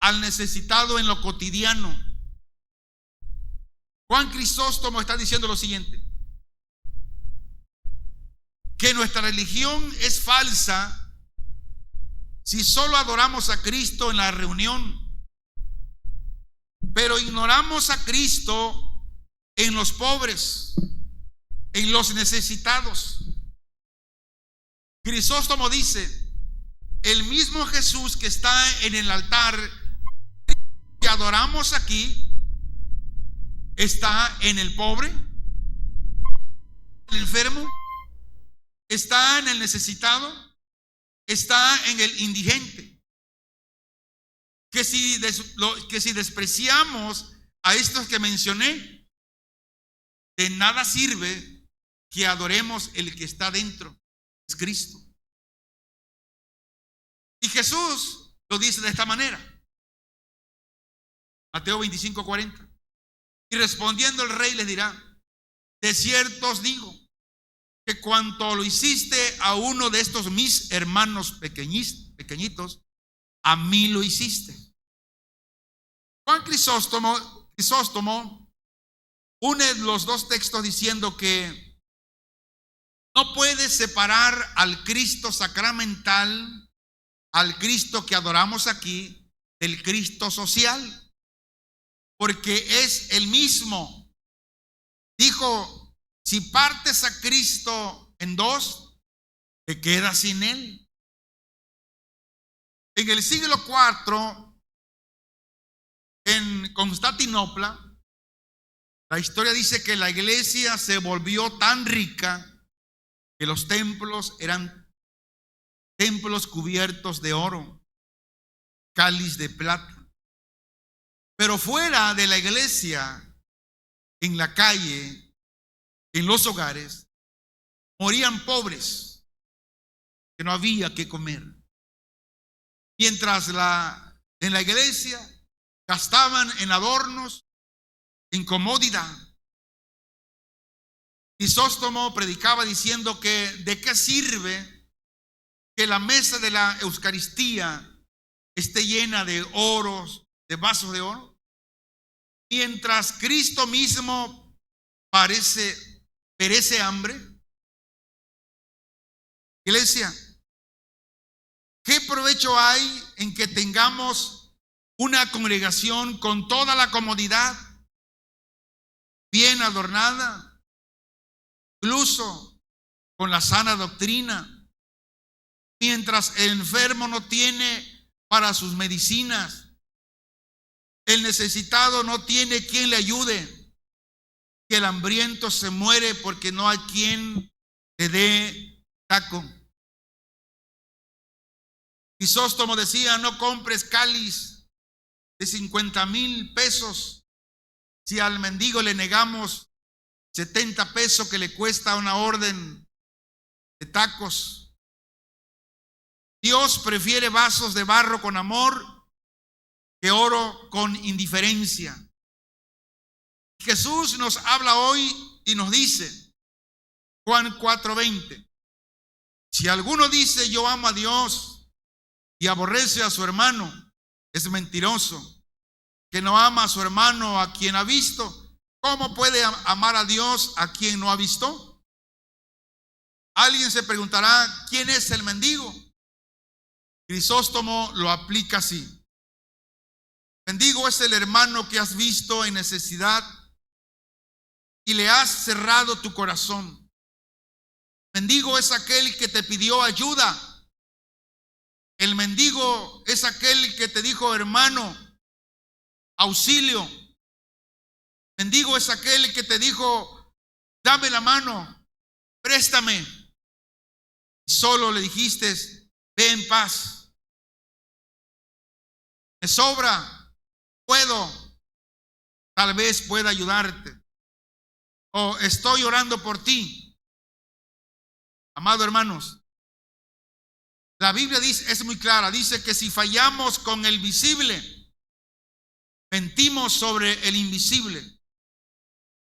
al necesitado en lo cotidiano. Juan Crisóstomo está diciendo lo siguiente: que nuestra religión es falsa si solo adoramos a Cristo en la reunión, pero ignoramos a Cristo en los pobres, en los necesitados. Crisóstomo dice: el mismo Jesús que está en el altar que adoramos aquí está en el pobre, el enfermo, está en el necesitado, está en el indigente. Que si despreciamos a estos que mencioné, de nada sirve que adoremos el que está dentro, es Cristo. Y Jesús lo dice de esta manera, Mateo 25:40. Y respondiendo el rey les dirá: de cierto os digo que cuanto lo hiciste a uno de estos mis hermanos pequeñitos, a mí lo hiciste. Juan Crisóstomo une los dos textos diciendo que No puedes separar al Cristo sacramental, al Cristo que adoramos aquí, del Cristo social, porque es el mismo. Dijo, si partes a Cristo en dos, te quedas sin él. En el siglo IV, en Constantinopla, la historia dice que la iglesia se volvió tan rica que los templos eran templos cubiertos de oro, cáliz de plata. Pero fuera de la iglesia, en la calle, en los hogares, morían pobres, que no había que comer. Mientras en la iglesia gastaban en adornos, en comodidad. Crisóstomo predicaba diciendo que de qué sirve que la mesa de la Eucaristía esté llena de oros, de vasos de oro, mientras Cristo mismo perece hambre. Iglesia, ¿qué provecho hay en que tengamos una congregación con toda la comodidad, bien adornada, incluso con la sana doctrina, mientras el enfermo no tiene para sus medicinas, el necesitado no tiene quien le ayude, que el hambriento se muere porque no hay quien le dé taco? Crisóstomo decía, no compres cáliz de 50,000 pesos si al mendigo le negamos 70 pesos que le cuesta una orden de tacos. Dios prefiere vasos de barro con amor que oro con indiferencia. Jesús nos habla hoy y nos dice, Juan 4:20, si alguno dice yo amo a Dios y aborrece a su hermano, es mentiroso. Que no ama a su hermano a quien ha visto, ¿cómo puede amar a Dios a quien no ha visto? Alguien se preguntará, ¿quién es el mendigo? Crisóstomo lo aplica así. Mendigo es el hermano que has visto en necesidad y le has cerrado tu corazón. Mendigo es aquel que te pidió ayuda. El mendigo es aquel que te dijo, hermano, auxilio. Mendigo es aquel que te dijo, dame la mano, préstame. Y solo le dijiste, ve en paz. Me sobra, puedo, tal vez pueda ayudarte. O estoy orando por ti. Amados hermanos, la Biblia dice, es muy clara, dice que si fallamos con el visible, mentimos sobre el invisible.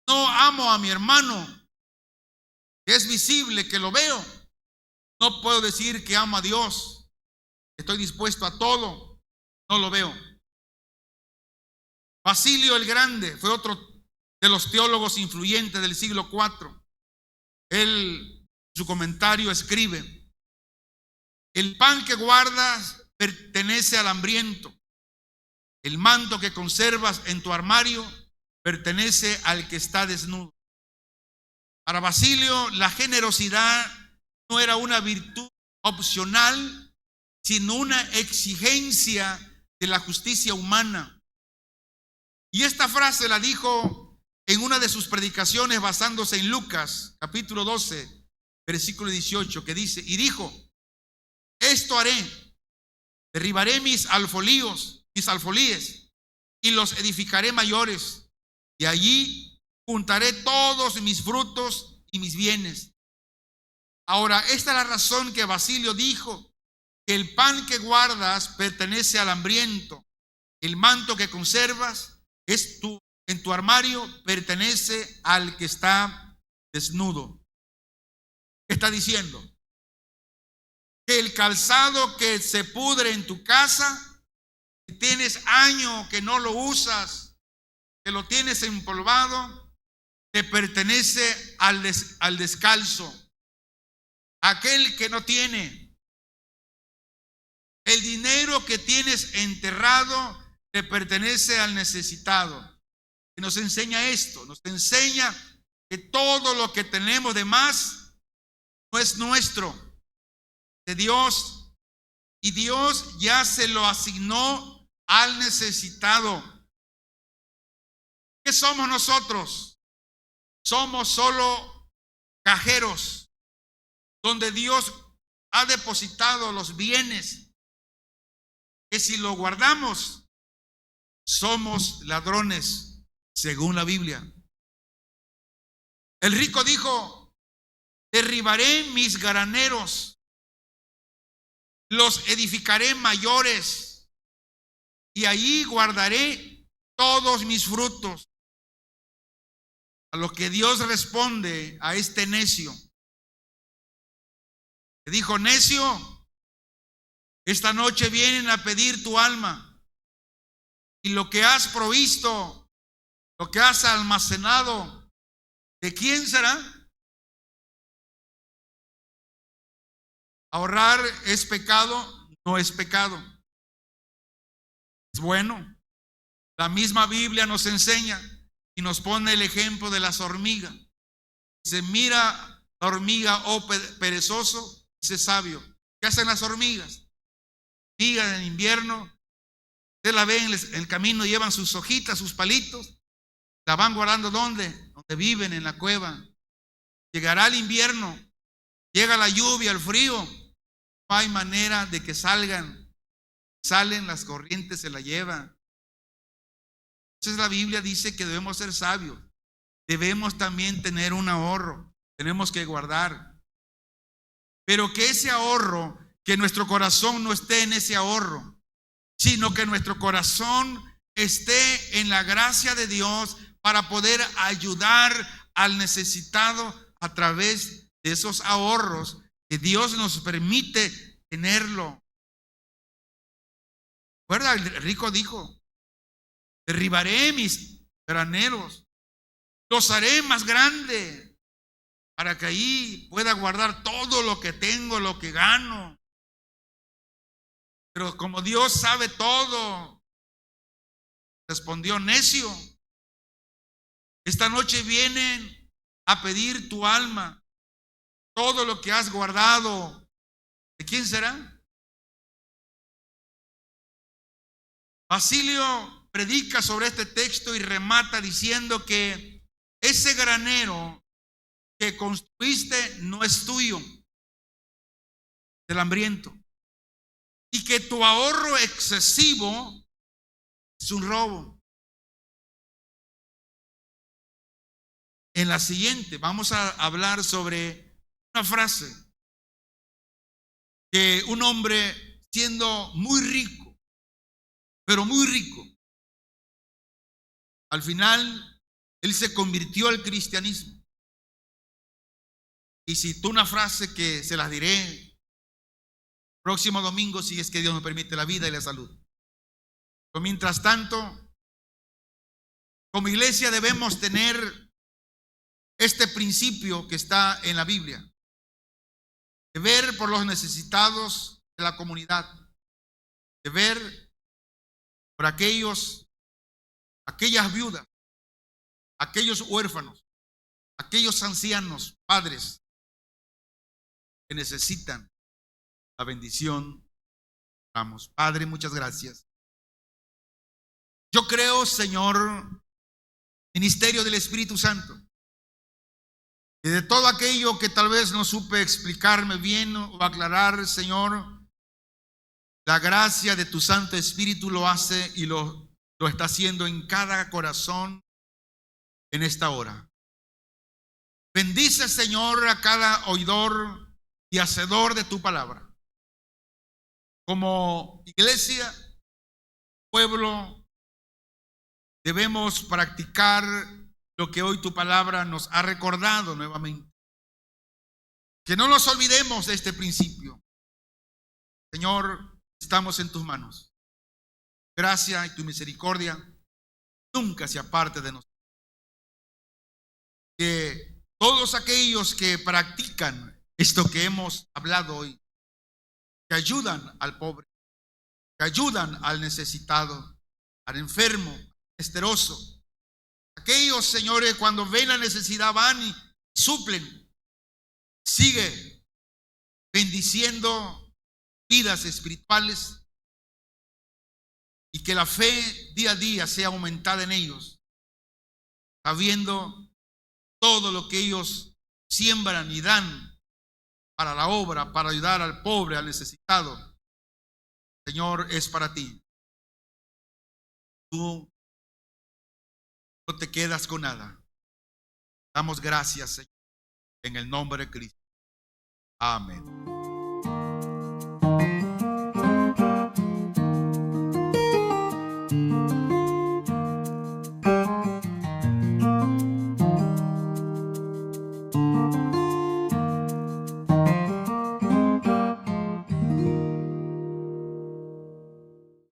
No amo a mi hermano, que es visible, que lo veo. No puedo decir que amo a Dios, estoy dispuesto a todo, no lo veo. Basilio el Grande fue otro de los teólogos influyentes del siglo IV. Él, en su comentario, escribe, el pan que guardas pertenece al hambriento. El manto que conservas en tu armario pertenece al que está desnudo. Para Basilio, la generosidad no era una virtud opcional, sino una exigencia de la justicia humana. Y esta frase la dijo en una de sus predicaciones basándose en Lucas, capítulo 12, versículo 18, que dice, y dijo, esto haré, derribaré mis alfolíes, y los edificaré mayores, y allí juntaré todos mis frutos y mis bienes. Ahora, esta es la razón que Basilio dijo que el pan que guardas pertenece al hambriento, el manto que conservas en tu armario pertenece al que está desnudo. ¿Qué está diciendo? Que el calzado que se pudre en tu casa, que tienes años que no lo usas, que lo tienes empolvado, te pertenece al descalzo. aquel que no tiene. El dinero que tienes enterrado le pertenece al necesitado. Y nos enseña esto, nos enseña que todo lo que tenemos de más no es nuestro, de Dios, y Dios ya se lo asignó al necesitado. ¿Qué somos nosotros? Somos solo cajeros donde Dios ha depositado los bienes, que si lo guardamos somos ladrones, según la Biblia. El rico dijo: derribaré mis graneros, los edificaré mayores, y allí guardaré todos mis frutos. A lo que Dios responde a este necio. Le dijo: necio, esta noche vienen a pedir tu alma, y lo que has provisto, lo que has almacenado, ¿de quién será? Ahorrar es pecado, no es pecado. Es bueno. La misma Biblia nos enseña y nos pone el ejemplo de las hormigas. Dice: mira la hormiga, oh perezoso, dice sabio. ¿Qué hacen las hormigas? Hormigas en invierno, usted la ve en el camino, llevan sus hojitas, sus palitos, la van guardando ¿dónde? Donde viven, en la cueva. Llegará el invierno, llega la lluvia, el frío, no hay manera de que salgan. Salen, las corrientes se la llevan. Entonces la Biblia dice que debemos ser sabios. Debemos también tener un ahorro. Tenemos que guardar. Pero que ese ahorro, que nuestro corazón no esté en ese ahorro, sino que nuestro corazón esté en la gracia de Dios para poder ayudar al necesitado a través de esos ahorros que Dios nos permite tenerlo. ¿Recuerda? El rico dijo: derribaré mis graneros, los haré más grandes, para que ahí pueda guardar todo lo que tengo, lo que gano. Pero como Dios sabe todo, respondió: necio, esta noche vienen a pedir tu alma, todo lo que has guardado. ¿De quién será? Basilio predica sobre este texto y remata diciendo que ese granero que construiste no es tuyo, del hambriento, y que tu ahorro excesivo es un robo. En la siguiente vamos a hablar sobre una frase que un hombre, siendo muy rico, pero muy rico, al final él se convirtió al cristianismo. Y citó una frase que se las diré próximo domingo, si es que Dios nos permite la vida y la salud. Pero mientras tanto, como iglesia debemos tener este principio que está en la Biblia, de ver por los necesitados de la comunidad, de ver por aquellas viudas, aquellos huérfanos, aquellos ancianos, padres que necesitan la bendición. Vamos, Padre, muchas gracias. Yo creo, Señor, ministerio del Espíritu Santo, y de todo aquello que tal vez no supe explicarme bien o aclarar, Señor, la gracia de tu Santo Espíritu lo hace y lo está haciendo en cada corazón en esta hora. Bendice, Señor, a cada oidor y hacedor de tu palabra. Como iglesia, pueblo, debemos practicar lo que hoy tu palabra nos ha recordado nuevamente. Que no nos olvidemos de este principio. Señor, estamos en tus manos. Gracia y tu misericordia nunca se aparte de nosotros. Que todos aquellos que practican Esto que hemos hablado hoy, que ayudan al pobre, que ayudan al necesitado, al enfermo, al esteroso. Aquellos, señores, cuando ven la necesidad van y suplen. Sigue bendiciendo vidas espirituales y que la fe día a día sea aumentada en ellos, sabiendo todo lo que ellos siembran y dan para la obra, para ayudar al pobre, al necesitado. Señor, es para ti. Tú no te quedas con nada. Damos gracias, Señor, en el nombre de Cristo. Amén.